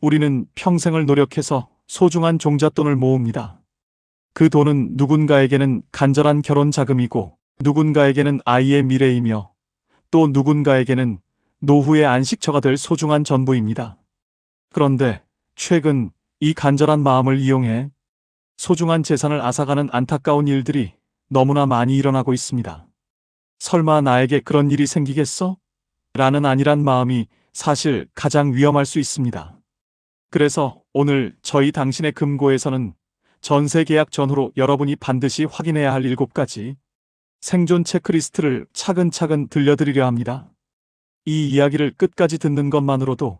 우리는 평생을 노력해서 소중한 종잣돈을 모읍니다. 그 돈은 누군가에게는 간절한 결혼 자금이고, 누군가에게는 아이의 미래이며, 또 누군가에게는 노후의 안식처가 될 소중한 전부입니다. 그런데 최근 이 간절한 마음을 이용해 소중한 재산을 앗아가는 안타까운 일들이 너무나 많이 일어나고 있습니다. 설마 나에게 그런 일이 생기겠어? 라는 안일한 마음이 사실 가장 위험할 수 있습니다. 그래서 오늘 저희 당신의 금고에서는 전세 계약 전후로 여러분이 반드시 확인해야 할 7가지 생존 체크리스트를 차근차근 들려드리려 합니다. 이 이야기를 끝까지 듣는 것만으로도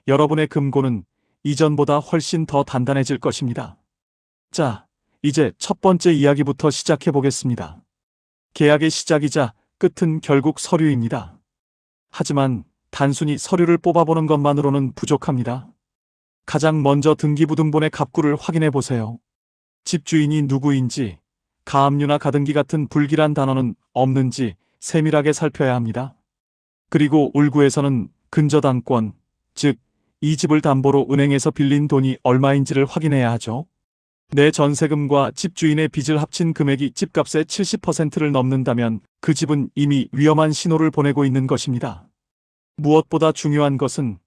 여러분의 금고는 이전보다 훨씬 더 단단해질 것입니다. 자, 이제 첫 번째 이야기부터 시작해 보겠습니다. 계약의 시작이자 끝은 결국 서류입니다. 하지만 단순히 서류를 뽑아보는 것만으로는 부족합니다. 가장 먼저 등기부등본의 갑구를 확인해 보세요. 집주인이 누구인지, 가압류나 가등기 같은 불길한 단어는 없는지 세밀하게 살펴야 합니다. 그리고 울구에서는 근저당권, 즉 이 집을 담보로 은행에서 빌린 돈이 얼마인지를 확인해야 하죠. 내 전세금과 집주인의 빚을 합친 금액이 집값의 70%를 넘는다면 그 집은 이미 위험한 신호를 보내고 있는 것입니다. 무엇보다 중요한 것은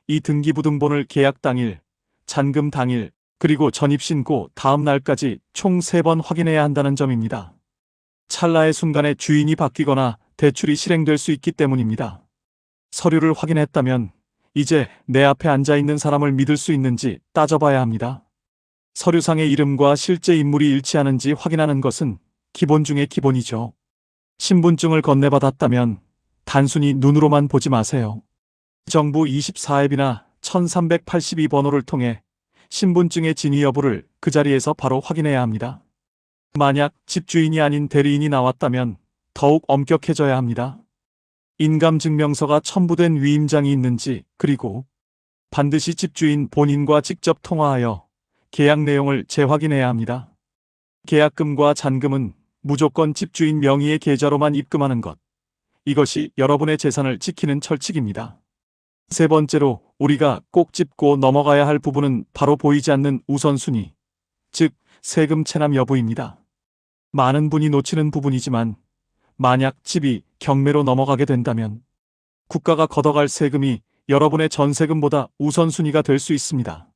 이 등기부등본을 계약 당일, 잔금 당일, 그리고 전입신고 다음 날까지 총 3번 확인해야 한다는 점입니다. 찰나의 순간에 주인이 바뀌거나 대출이 실행될 수 있기 때문입니다. 서류를 확인했다면 이제 내 앞에 앉아있는 사람을 믿을 수 있는지 따져봐야 합니다. 서류상의 이름과 실제 인물이 일치하는지 확인하는 것은 기본 중의 기본이죠. 신분증을 건네받았다면 단순히 눈으로만 보지 마세요. 정부 24앱이나 1382번호를 통해 신분증의 진위 여부를 그 자리에서 바로 확인해야 합니다. 만약 집주인이 아닌 대리인이 나왔다면 더욱 엄격해져야 합니다. 인감증명서가 첨부된 위임장이 있는지, 그리고 반드시 집주인 본인과 직접 통화하여 계약 내용을 재확인해야 합니다. 계약금과 잔금은 무조건 집주인 명의의 계좌로만 입금하는 것. 이것이 여러분의 재산을 지키는 철칙입니다. 세 번째로 우리가 꼭 짚고 넘어가야 할 부분은 바로 보이지 않는 우선순위, 즉 세금 체납 여부입니다. 많은 분이 놓치는 부분이지만 만약 집이 경매로 넘어가게 된다면 국가가 걷어갈 세금이 여러분의 전세금보다 우선순위가 될 수 있습니다.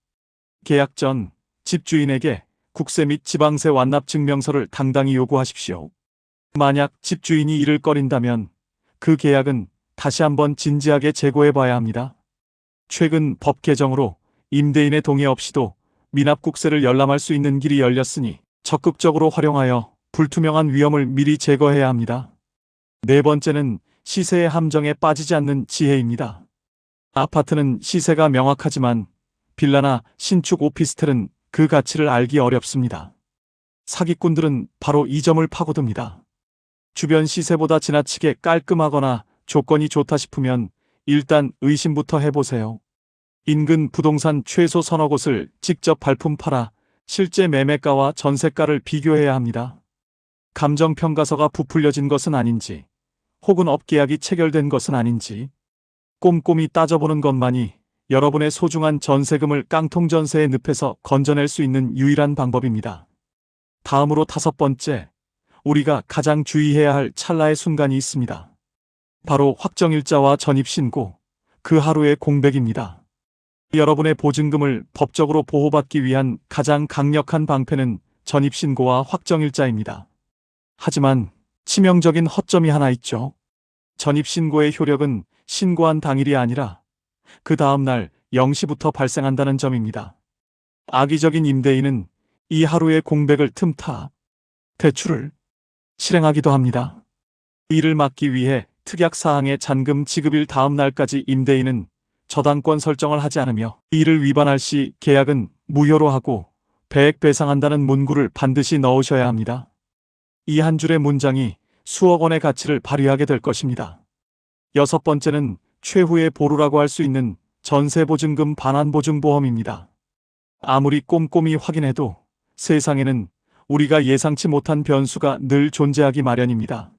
계약 전 집주인에게 국세 및 지방세 완납 증명서를 당당히 요구하십시오. 만약 집주인이 이를 꺼린다면 그 계약은 다시 한번 진지하게 재고해 봐야 합니다. 최근 법 개정으로 임대인의 동의 없이도 미납국세를 열람할 수 있는 길이 열렸으니 적극적으로 활용하여 불투명한 위험을 미리 제거해야 합니다. 네 번째는 시세의 함정에 빠지지 않는 지혜입니다. 아파트는 시세가 명확하지만 빌라나 신축 오피스텔은 그 가치를 알기 어렵습니다. 사기꾼들은 바로 이 점을 파고듭니다. 주변 시세보다 지나치게 깔끔하거나 조건이 좋다 싶으면 일단 의심부터 해보세요. 인근 부동산 최소 서너 곳을 직접 발품 팔아 실제 매매가와 전세가를 비교해야 합니다. 감정평가서가 부풀려진 것은 아닌지, 혹은 업계약이 체결된 것은 아닌지 꼼꼼히 따져보는 것만이 여러분의 소중한 전세금을 깡통 전세의 늪에서 건져낼 수 있는 유일한 방법입니다. 다음으로 5번째, 우리가 가장 주의해야 할 찰나의 순간이 있습니다. 바로 확정일자와 전입신고, 그 하루의 공백입니다. 여러분의 보증금을 법적으로 보호받기 위한 가장 강력한 방패는 전입신고와 확정일자입니다. 하지만 치명적인 허점이 하나 있죠. 전입신고의 효력은 신고한 당일이 아니라 그 다음날 0시부터 발생한다는 점입니다. 악의적인 임대인은 이 하루의 공백을 틈타 대출을 실행하기도 합니다. 이를 막기 위해 특약사항의 잔금 지급일 다음 날까지 임대인은 저당권 설정을 하지 않으며 이를 위반할 시 계약은 무효로 하고 배액 배상한다는 문구를 반드시 넣으셔야 합니다. 이 한 줄의 문장이 수억 원의 가치를 발휘하게 될 것입니다. 6번째는 최후의 보루라고 할 수 있는 전세보증금 반환보증보험입니다. 아무리 꼼꼼히 확인해도 세상에는 우리가 예상치 못한 변수가 늘 존재하기 마련입니다.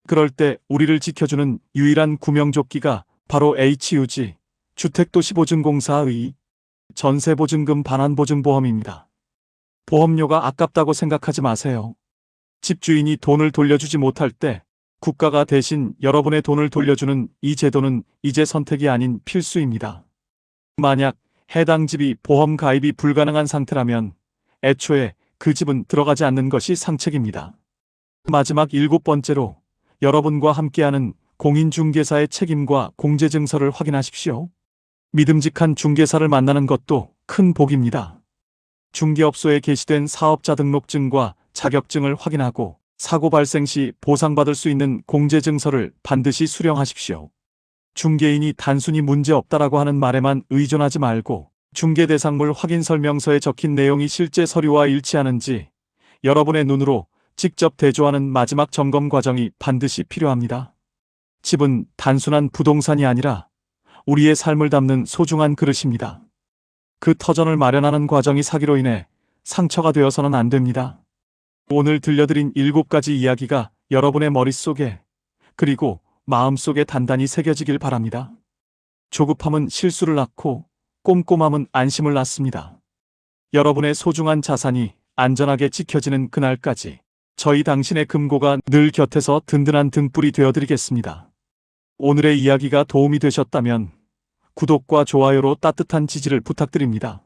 그럴 때 우리를 지켜주는 유일한 구명조끼가 바로 HUG, 주택도시보증공사의 전세보증금 반환보증보험입니다. 보험료가 아깝다고 생각하지 마세요. 집주인이 돈을 돌려주지 못할 때 국가가 대신 여러분의 돈을 돌려주는 이 제도는 이제 선택이 아닌 필수입니다. 만약 해당 집이 보험 가입이 불가능한 상태라면 애초에 그 집은 들어가지 않는 것이 상책입니다. 마지막 7번째로 여러분과 함께하는 공인중개사의 책임과 공제증서를 확인하십시오. 믿음직한 중개사를 만나는 것도 큰 복입니다. 중개업소에 게시된 사업자 등록증과 자격증을 확인하고 사고 발생 시 보상받을 수 있는 공제증서를 반드시 수령하십시오. 중개인이 단순히 문제없다라고 하는 말에만 의존하지 말고 중개대상물 확인 설명서에 적힌 내용이 실제 서류와 일치하는지 여러분의 눈으로 직접 대조하는 마지막 점검 과정이 반드시 필요합니다. 집은 단순한 부동산이 아니라 우리의 삶을 담는 소중한 그릇입니다. 그 터전을 마련하는 과정이 사기로 인해 상처가 되어서는 안 됩니다. 오늘 들려드린 7가지 이야기가 여러분의 머릿속에 그리고 마음속에 단단히 새겨지길 바랍니다. 조급함은 실수를 낳고 꼼꼼함은 안심을 낳습니다. 여러분의 소중한 자산이 안전하게 지켜지는 그날까지 저희 당신의 금고가 늘 곁에서 든든한 등불이 되어드리겠습니다. 오늘의 이야기가 도움이 되셨다면 구독과 좋아요로 따뜻한 지지를 부탁드립니다.